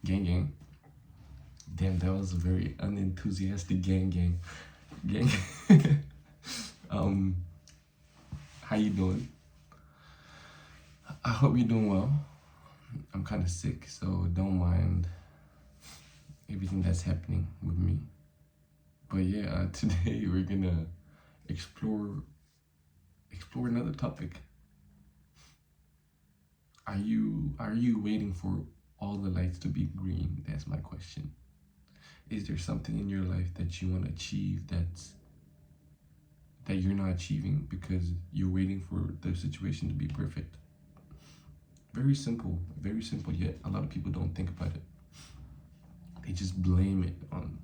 Gang gang. Damn, that was a very unenthusiastic gang. um, how you doing? I hope you're doing well. I'm kind of sick, so don't mind everything that's happening with me. But yeah, today we're gonna explore another topic. Are you waiting for all the lights to be green? That's my question. Is there something in your life that you want to achieve that you're not achieving because you're waiting for the situation to be perfect? Very simple, yet a lot of people don't think about it. They just blame it on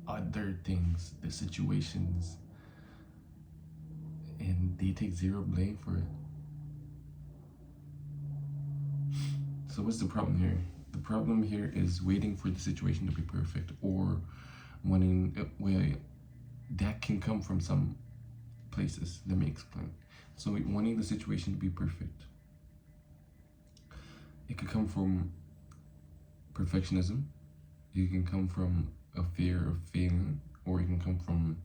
other things, the situations, and they take zero blame for it. So what's the problem here? The problem here is waiting for the situation to be perfect, or wanting, well, that can come from some places. Let me explain. So wanting the situation to be perfect, it could come from perfectionism, it can come from a fear of failing, or it can come from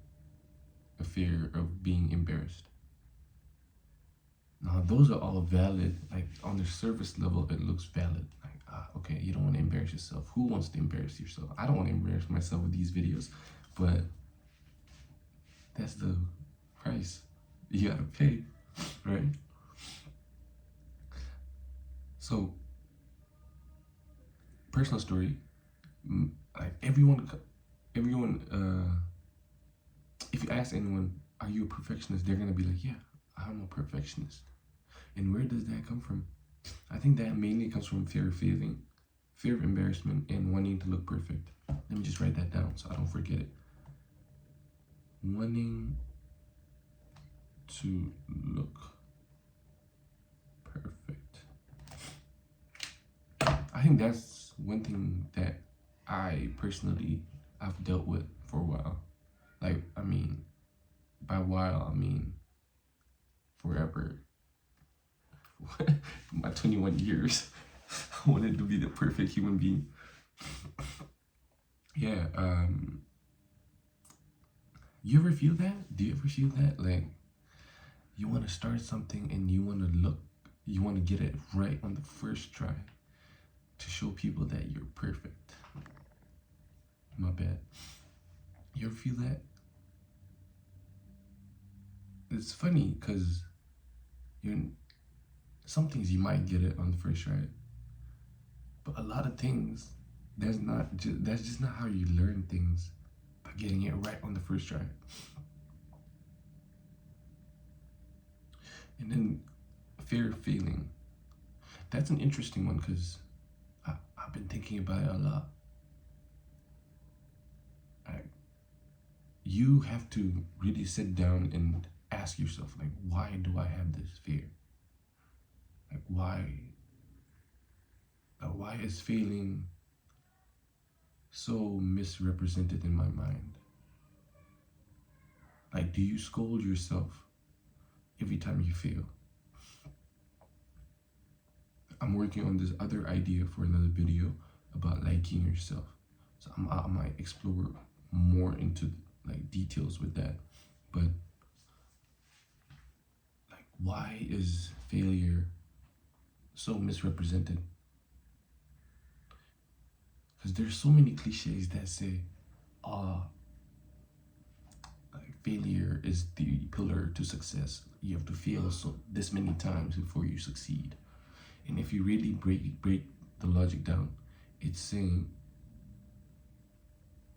a fear of being embarrassed. Now, those are all valid. Like, on the surface level, it looks valid. Like, okay, you don't want to embarrass yourself. Who wants to embarrass yourself? I don't want to embarrass myself with these videos, but that's the price you gotta pay, right? So, personal story. Like everyone. If you ask anyone, "Are you a perfectionist?" They're gonna be like, "Yeah, I'm a perfectionist." And where does that come from? I think that mainly comes from fear of failing, fear of embarrassment, and wanting to look perfect. Let me just write that down so I don't forget it. Wanting to look perfect. I think that's one thing that I've dealt with for a while. Like, I mean, by while, I mean forever. For my 21 years, I wanted to be the perfect human being. Yeah, you ever feel that? Do you ever feel that? Like, you want to start something and you want to get it right on the first try to show people that you're perfect. My bad. You ever feel that? It's funny because some things you might get it on the first try, but a lot of things that's just not how you learn things, by getting it right on the first try. And then fear of failing. That's an interesting one because I've been thinking about it a lot. You have to really sit down and ask yourself, like, why do I have this fear? Like, why is failing so misrepresented in my mind? Like, do you scold yourself every time you fail? I'm working on this other idea for another video about liking yourself. So I might explore more into like details with that. But like, why is failure so misrepresented? Because there's so many cliches that say, like, failure is the pillar to success. You have to fail this many times before you succeed. And if you really break the logic down, it's saying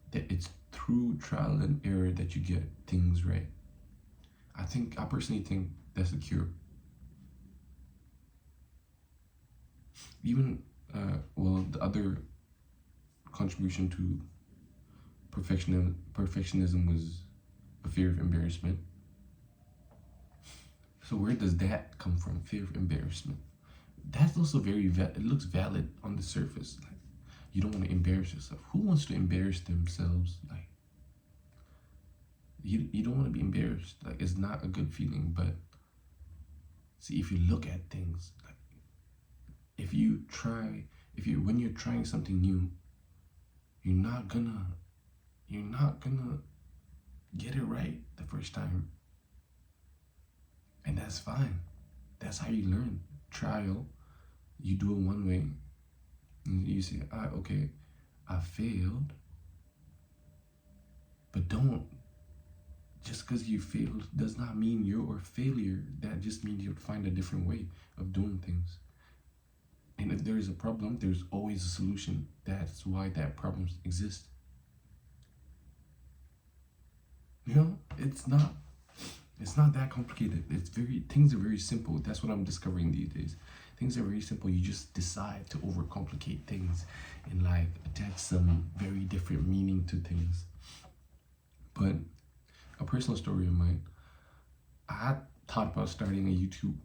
that it's through trial and error that you get things right. I personally think that's the cure. Even the other contribution to perfectionism was a fear of embarrassment. So where does that come from? Fear of embarrassment. That's also it looks valid on the surface. Like, you don't want to embarrass yourself. Who wants to embarrass themselves? Like, you don't want to be embarrassed. Like, it's not a good feeling. But see, if you look at things, like, if you try when you're trying something new, you're not gonna get it right the first time. And that's fine. That's how you learn. Trial. You do it one way. And you say, okay, I failed. But just because you failed does not mean you're a failure. That just means you'll find a different way of doing things. And if there is a problem, there's always a solution. That's why that problem exists. You know, it's not that complicated. Things are very simple. That's what I'm discovering these days. Things are very simple. You just decide to overcomplicate things and like attach some very different meaning to things. But a personal story of mine, I thought about starting a YouTube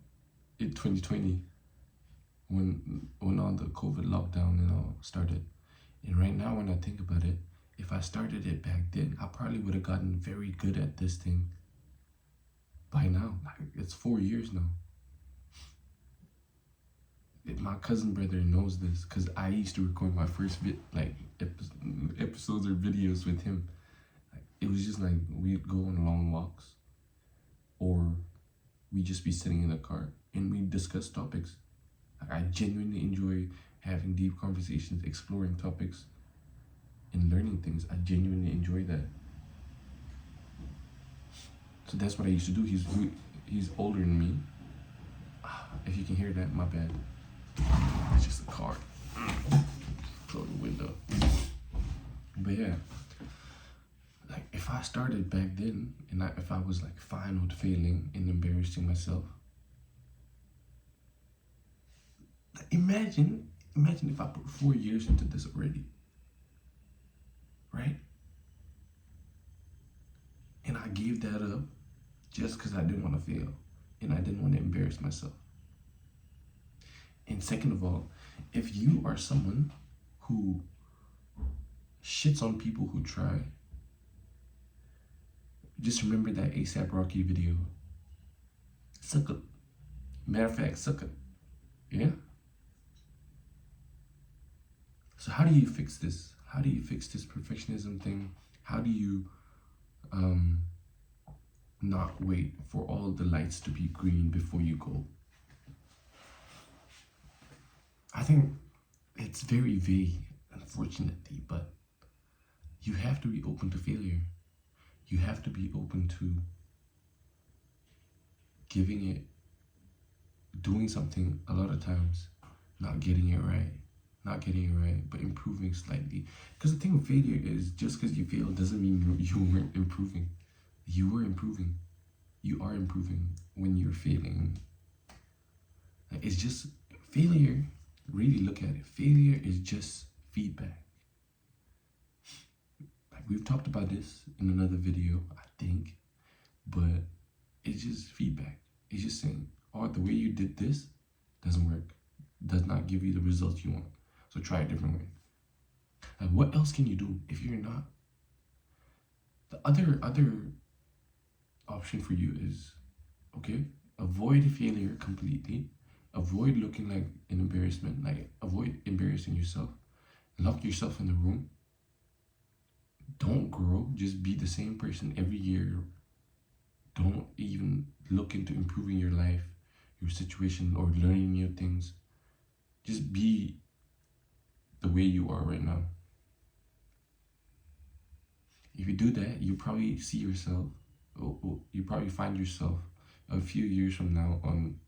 in 2020 when all the COVID lockdown and all started. And right now when I think about it, if I started it back then, I probably would have gotten very good at this thing by now. Like, it's 4 years now. My cousin brother knows this because I used to record my first episodes or videos with him. It was just like we'd go on long walks, or we'd just be sitting in the car and we'd discuss topics. Like, I genuinely enjoy having deep conversations, exploring topics, and learning things. I genuinely enjoy that. So that's what I used to do. He's older than me. If you can hear that, my bad. It's just a car. Close the window. But yeah, like if I started back then, and if I was like fine with failing and embarrassing myself, imagine if I put 4 years into this already, right? And I gave that up just because I didn't want to fail and I didn't want to embarrass myself. And second of all, if you are someone who shits on people who try, just remember that ASAP Rocky video. Suck it. Matter of fact, suck it. Yeah? So how do you fix this? How do you fix this perfectionism thing? How do you not wait for all the lights to be green before you go? I think it's very vague, unfortunately, but you have to be open to failure. You have to be open to doing something a lot of times, not getting it right, but improving slightly. Because the thing with failure is just because you failed doesn't mean you weren't improving. You were improving. You are improving when you're failing. It's just failure. Really look at it. Failure is just feedback. Like we've talked about this in another video, I think, but it's just feedback. It's just saying, oh, the way you did this doesn't work. Does not give you the results you want. So try a different way. Like what else can you do if you're not? The other option for you is, okay, avoid failure completely. Avoid looking like an embarrassment. Like avoid embarrassing yourself. Lock yourself in the room. Don't grow. Just be the same person every year. Don't even look into improving your life, your situation, or learning new things. Just be the way you are right now. If you do that, you probably see yourself, you probably find yourself a few years from now on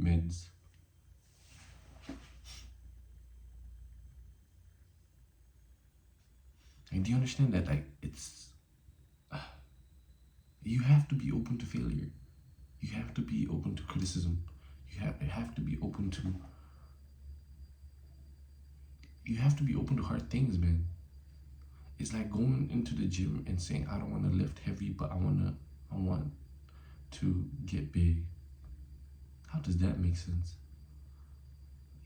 meds. And do you understand that? Like, you have to be open to failure. You have to be open to criticism. You have to be open to hard things, man. It's like going into the gym and saying, I don't want to lift heavy, but I want to get big. How does that make sense?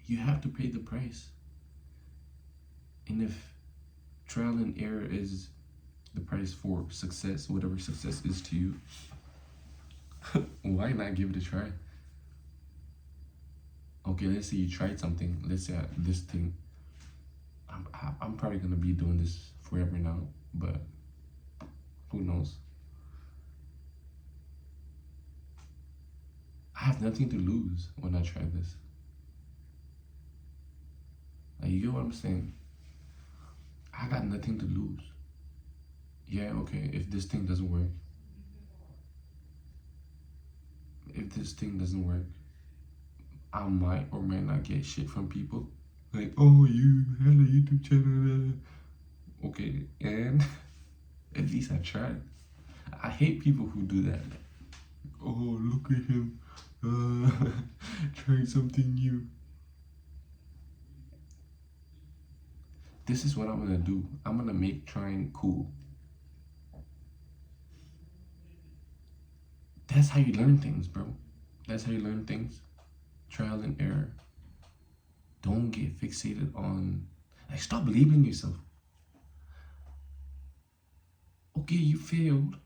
You have to pay the price. And if trial and error is the price for success, whatever success is to you, why not give it a try? Okay, let's say you tried something. Let's say this thing I'm probably gonna be doing this forever now, but who knows? I have nothing to lose when I try this. Like, you get what I'm saying? I got nothing to lose. Yeah, okay, if this thing doesn't work, I might or might not get shit from people. Like, oh, you had a YouTube channel. Okay, and at least I tried. I hate people who do that. Oh, look at him. Trying something new. This is what I'm gonna do. I'm gonna make trying cool. That's how you learn things, bro. That's how you learn things. Trial and error. Don't get fixated on, like, stop labeling yourself. Okay, you failed.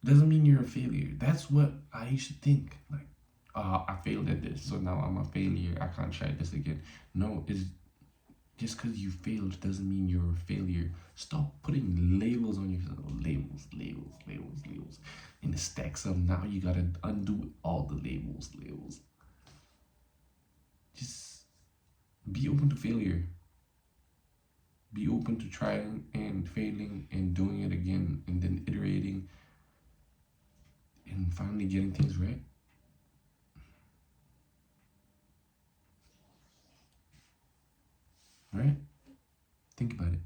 Doesn't mean you're a failure. That's what I used to think. Like, I failed at this, so now I'm a failure. I can't try this again. No, it's just because you failed doesn't mean you're a failure. Stop putting labels on yourself. Labels, labels, labels, labels. And it stacks up. Now you gotta undo all the labels, labels. Just be open to failure. Be open to trying and failing and doing it again and then iterating and finally getting things right. Right? Think about it.